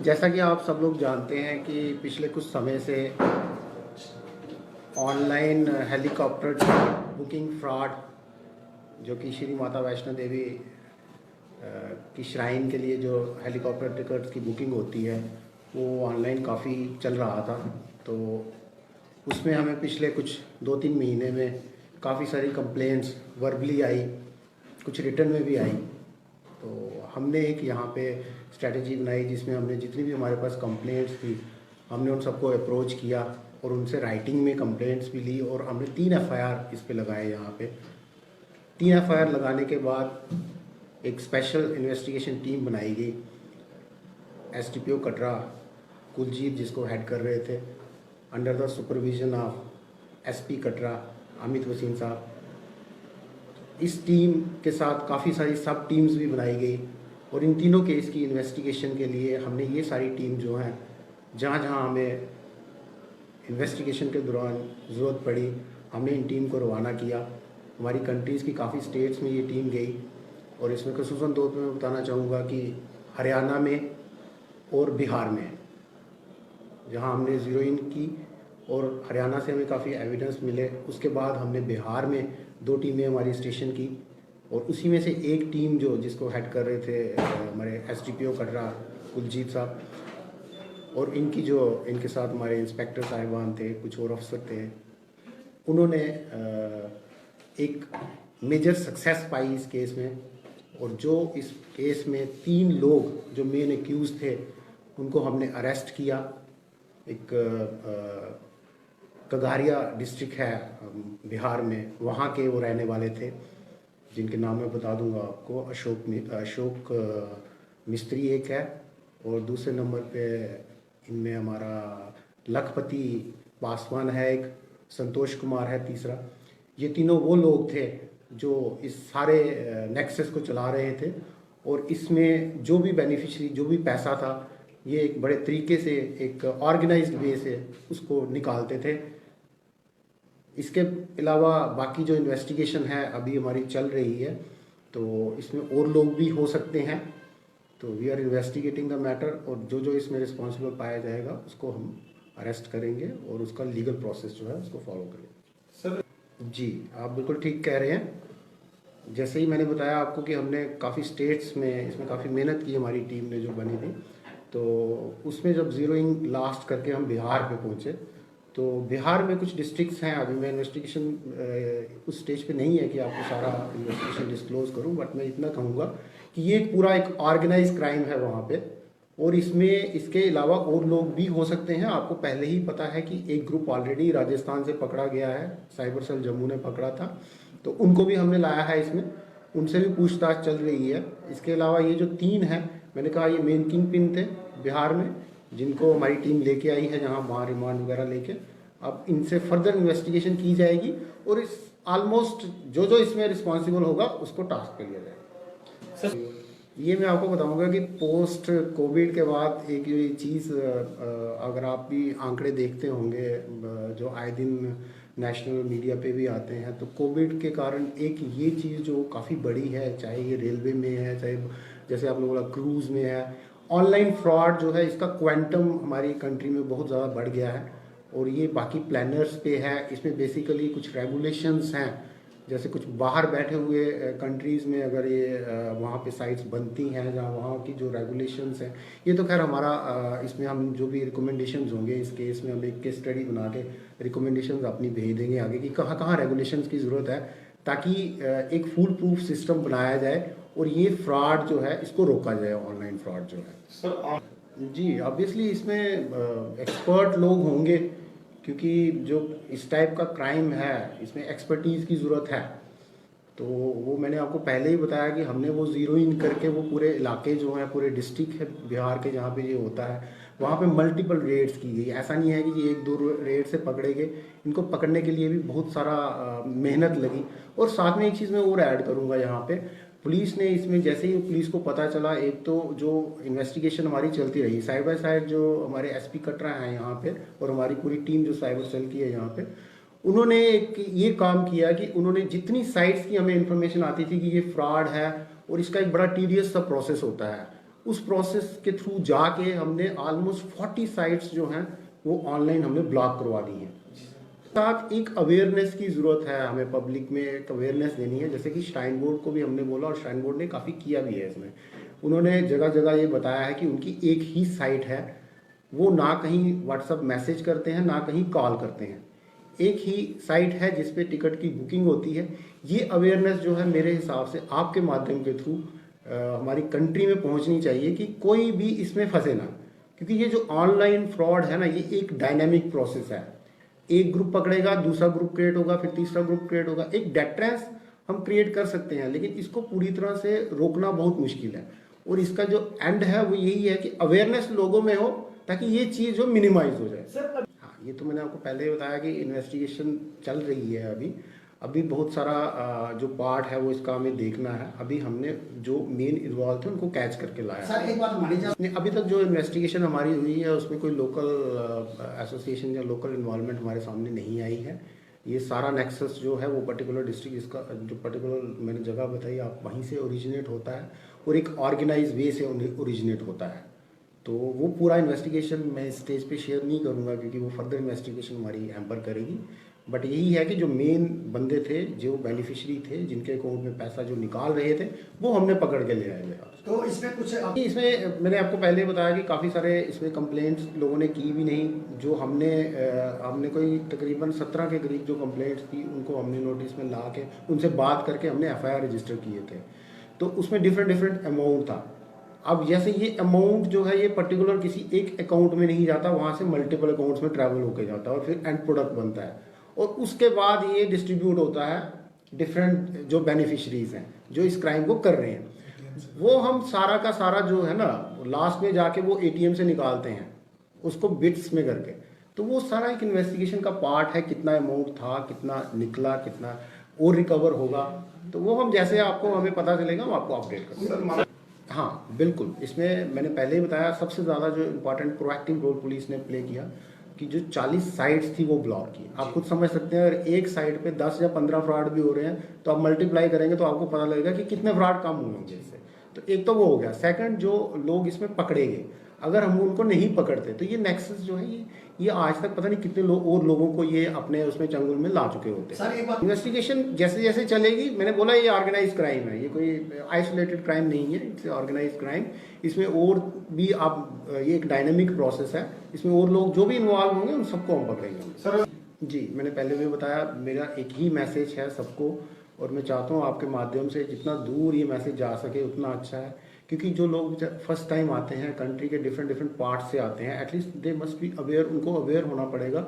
जैसा कि आप सब लोग जानते हैं कि पिछले कुछ समय से ऑनलाइन हेलीकॉप्टर बुकिंग फ्रॉड जो कि श्री माता वैष्णो देवी की श्राइन के लिए जो हेलीकॉप्टर टिकट्स की बुकिंग होती है वो ऑनलाइन काफ़ी चल रहा था। तो उसमें हमें पिछले कुछ 2-3 महीने में काफ़ी सारी कंप्लेंट्स वर्बली आई, कुछ रिटर्न में भी आई। तो हमने एक यहाँ पे स्ट्रेटजी बनाई जिसमें हमने जितनी भी हमारे पास कंप्लेंट्स थी हमने उन सबको अप्रोच किया और उनसे राइटिंग में कंप्लेंट्स भी ली और हमने 3 एफआईआर इस पे लगाए। यहाँ पे 3 एफआईआर लगाने के बाद एक स्पेशल इन्वेस्टिगेशन टीम बनाई गई। एसडीपीओ कटरा कुलजीत जिसको हेड कर रहे थे, under the supervision of SP Katra Amit Wasim साहब। इस टीम के साथ काफ़ी सारी सब टीम्स भी बनाई गई और इन तीनों केस की इन्वेस्टिगेशन के लिए हमने ये सारी टीम जो हैं जहाँ जहाँ हमें इन्वेस्टिगेशन के दौरान ज़रूरत पड़ी हमने इन टीम को रवाना किया। हमारी कंट्रीज़ की काफ़ी स्टेट्स में ये टीम गई और इसमें खसूसन तौर पर मैं बताना चाहूँगा कि हरियाणा में और बिहार में जहाँ हमने ज़ीरो इन की और हरियाणा से हमें काफ़ी एविडेंस मिले। उसके बाद हमने बिहार में 2 टीमें हमारी स्टेशन की और उसी में से एक टीम जो जिसको हेड कर रहे थे हमारे एसडीपीओ कटरा कुलजीत साहब और इनके साथ हमारे इंस्पेक्टर साहिबान थे, कुछ और अफसर थे। उन्होंने एक मेजर सक्सेस पाई इस केस में और जो इस केस में 3 लोग जो मेन एक्यूज थे उनको हमने अरेस्ट किया। एक कगारिया डिस्ट्रिक्ट है बिहार में, वहाँ के वो रहने वाले थे जिनके नाम मैं बता दूंगा आपको। अशोक मिस्त्री एक है और दूसरे नंबर पे इनमें हमारा लखपति पासवान है, एक संतोष कुमार है तीसरा। ये तीनों वो लोग थे जो इस सारे नेक्सस को चला रहे थे और इसमें जो भी बेनिफिशियरी जो भी पैसा था ये एक बड़े तरीके से एक ऑर्गेनाइज्ड वे से उसको निकालते थे। इसके अलावा बाकी जो इन्वेस्टिगेशन है अभी हमारी चल रही है तो इसमें और लोग भी हो सकते हैं। तो we are investigating the matter और जो जो इसमें रिस्पॉन्सिबल पाया जाएगा उसको हम अरेस्ट करेंगे और उसका लीगल प्रोसेस जो है उसको फॉलो करेंगे। सर जी आप बिल्कुल ठीक कह रहे हैं। जैसे ही मैंने बताया आपको कि हमने काफ़ी स्टेट्स में इसमें काफ़ी मेहनत की हमारी टीम ने जो बनी थी, तो उसमें जब ज़ीरोइंग लास्ट करके हम बिहार पे पहुँचे तो बिहार में कुछ डिस्ट्रिक्ट्स हैं। अभी मैं इन्वेस्टिगेशन उस स्टेज पे नहीं है कि आपको सारा इन्वेस्टिगेशन डिस्क्लोज करूं, बट मैं इतना कहूँगा कि ये पूरा एक ऑर्गेनाइज क्राइम है वहाँ पे और इसमें इसके अलावा और लोग भी हो सकते हैं। आपको पहले ही पता है कि एक ग्रुप ऑलरेडी राजस्थान से पकड़ा गया है, साइबर सेल जम्मू ने पकड़ा था, तो उनको भी हमने लाया है इसमें, उनसे भी पूछताछ चल रही है। इसके अलावा ये जो 3 हैं मैंने कहा ये मेन किंग पिन थे बिहार में जिनको हमारी टीम लेके आई है, जहां वहाँ रिमांड वगैरह लेके अब इनसे फर्दर इन्वेस्टिगेशन की जाएगी और इस ऑलमोस्ट जो जो इसमें रिस्पॉन्सिबल होगा उसको टास्क पे लिया जाएगा। सर ये मैं आपको बताऊंगा कि पोस्ट कोविड के बाद एक ये चीज़ अगर आप भी आंकड़े देखते होंगे जो आए दिन नेशनल मीडिया पे भी आते हैं, तो कोविड के कारण एक ये चीज़ जो काफ़ी बड़ी है, चाहे ये रेलवे में है, चाहे जैसे आपने बोला क्रूज़ में है, ऑनलाइन फ्रॉड जो है इसका क्वांटम हमारी कंट्री में बहुत ज़्यादा बढ़ गया है और ये बाकी प्लानर्स पे है। इसमें बेसिकली कुछ रेगुलेशंस हैं, जैसे कुछ बाहर बैठे हुए कंट्रीज़ में अगर ये वहाँ पे साइट्स बनती हैं जहाँ वहाँ की जो रेगुलेशंस हैं, ये तो खैर हमारा इसमें हम जो भी रिकमेंडेशंस होंगे इस केस में हम एक केस स्टडी बना के रिकमेंडेशंस अपनी भेज देंगे आगे कि कहाँ कहाँ रेगुलेशंस की ज़रूरत है, ताकि एक फुल प्रूफ सिस्टम बनाया जाए और ये फ्रॉड जो है इसको रोका जाए, ऑनलाइन फ्रॉड जो है। सर जी ऑब्वियसली इसमें एक्सपर्ट लोग होंगे क्योंकि जो इस टाइप का क्राइम है इसमें एक्सपर्टीज़ की ज़रूरत है। तो वो मैंने आपको पहले ही बताया कि हमने वो ज़ीरो इन करके वो पूरे इलाके जो हैं, पूरे डिस्ट्रिक्ट है बिहार के जहाँ पे ये होता है, वहाँ पे मल्टीपल रेड्स की गई। ऐसा नहीं है कि ये 1-2 रेड से पकड़े गए, इनको पकड़ने के लिए भी बहुत सारा मेहनत लगी। और साथ में एक चीज़ मैं और ऐड करूँगा, यहाँ पे पुलिस ने इसमें जैसे ही पुलिस को पता चला, एक तो जो इन्वेस्टिगेशन हमारी चलती रही साइड बाय साइड, जो हमारे एसपी कटरा हैं यहाँ पे और हमारी पूरी टीम जो साइबर सेल की है यहाँ पे, उन्होंने ये काम किया कि उन्होंने जितनी साइट्स की हमें इन्फॉर्मेशन आती थी कि ये फ्रॉड है और इसका एक बड़ा टीडियस सा प्रोसेस होता है, उस प्रोसेस के थ्रू जाके हमने ऑलमोस्ट 40 साइट्स जो हैं वो ऑनलाइन हमने ब्लॉक करवा दी हैं। साथ एक अवेयरनेस की ज़रूरत है, हमें पब्लिक में एक अवेयरनेस देनी है। जैसे कि श्राइन बोर्ड को भी हमने बोला और श्राइन बोर्ड ने काफ़ी किया भी है इसमें। उन्होंने जगह जगह ये बताया है कि उनकी एक ही साइट है, वो ना कहीं व्हाट्सअप मैसेज करते हैं ना कहीं कॉल करते हैं, एक ही साइट है जिस पे टिकट की बुकिंग होती है। ये अवेयरनेस जो है मेरे हिसाब से आपके माध्यम के थ्रू हमारी कंट्री में पहुंचनी चाहिए कि कोई भी इसमें फंसे ना, क्योंकि ये जो ऑनलाइन फ्रॉड है ना, ये एक डायनेमिक प्रोसेस है। एक ग्रुप पकड़ेगा, दूसरा ग्रुप क्रिएट होगा, फिर तीसरा ग्रुप क्रिएट होगा। एक डेटरेंस हम क्रिएट कर सकते हैं, लेकिन इसको पूरी तरह से रोकना बहुत मुश्किल है। और इसका जो एंड है वो यही है कि अवेयरनेस लोगों में हो ताकि ये चीज़ जो मिनिमाइज हो जाए। हाँ, ये तो मैंने आपको पहले ही बताया कि इन्वेस्टिगेशन चल रही है। अभी बहुत सारा जो पार्ट है वो इसका हमें देखना है। अभी हमने जो मेन इन्वॉल्व थे उनको कैच करके लाया। सर एक बात मानी जाए, अभी तक जो इन्वेस्टिगेशन हमारी हुई है उसमें कोई लोकल एसोसिएशन या लोकल इन्वॉल्वमेंट हमारे सामने नहीं आई है। ये सारा नेक्सस जो है वो पर्टिकुलर डिस्ट्रिक्ट, इसका जो पर्टिकुलर मैंने जगह बताई आप, वहीं से ओरिजिनेट होता है और एक ऑर्गेनाइज वे से ओरिजिनेट होता है। तो वो पूरा इन्वेस्टिगेशन मैं स्टेज पे शेयर नहीं करूँगा क्योंकि वो फर्दर इन्वेस्टिगेशन हमारी हैम्पर करेगी। बट यही है कि जो मेन बंदे थे, जो बेनिफिशियरी थे, जिनके अकाउंट में पैसा जो निकाल रहे थे, वो हमने पकड़ के ले आए हैं। तो इसमें कुछ इसमें मैंने आपको पहले ही बताया कि काफ़ी सारे इसमें कंप्लेंट्स लोगों ने की भी नहीं। जो हमने कोई तकरीबन 17 के करीब जो कंप्लेंट्स थी उनको हमने नोटिस में ला के उनसे बात करके हमने एफआईआर रजिस्टर किए थे। तो उसमें डिफरेंट अमाउंट था। अब जैसे ये अमाउंट जो है ये पर्टिकुलर किसी एक अकाउंट में नहीं जाता, वहाँ से मल्टीपल अकाउंट्स में ट्रैवल होकर जाता है और फिर एंड प्रोडक्ट बनता है और उसके बाद ये डिस्ट्रीब्यूट होता है डिफरेंट जो बेनिफिशरीज हैं जो इस क्राइम को कर रहे हैं। वो हम सारा का सारा जो है ना लास्ट में जाके वो एटीएम से निकालते हैं उसको बिट्स में करके। तो वो सारा एक इन्वेस्टिगेशन का पार्ट है, कितना अमाउंट था, कितना निकला, कितना और रिकवर होगा। तो वो हम जैसे आपको हमें पता चलेगा हम आपको अपडेट करेंगे। हाँ बिल्कुल, इसमें मैंने पहले ही बताया सबसे ज़्यादा जो इम्पोर्टेंट प्रोएक्टिव रोल पुलिस ने प्ले किया कि जो 40 साइट्स थी वो ब्लॉक की। आप खुद समझ सकते हैं अगर एक साइट पे 10 या 15 फ्रॉड भी हो रहे हैं तो आप मल्टीप्लाई करेंगे तो आपको पता लगेगा कि कितने फ्रॉड कम हुए होंगे इससे। तो एक तो वो हो गया। सेकंड, जो लोग इसमें पकड़े गए, अगर हम उनको नहीं पकड़ते तो ये नेक्सस जो है ये आज तक पता नहीं कितने और लोगों को ये अपने उसमें चंगुल में ला चुके होते हैं। इन्वेस्टिगेशन जैसे जैसे चलेगी, मैंने बोला ये ऑर्गेनाइज क्राइम है, ये कोई आइसोलेटेड क्राइम नहीं है, इट्स ऑर्गेनाइज क्राइम। इसमें और भी आप ये एक डायनेमिक प्रोसेस है, इसमें और लोग जो भी इन्वॉल्व होंगे उन सबको हम पकड़ेंगे। सर जी, मैंने पहले भी बताया मेरा एक ही मैसेज है सबको, और मैं चाहता हूँ आपके माध्यम से जितना दूर ये मैसेज जा सके उतना अच्छा है। क्योंकि जो लोग फर्स्ट टाइम आते हैं, कंट्री के डिफरेंट पार्ट से आते हैं, at least they must be aware, उनको अवेयर होना पड़ेगा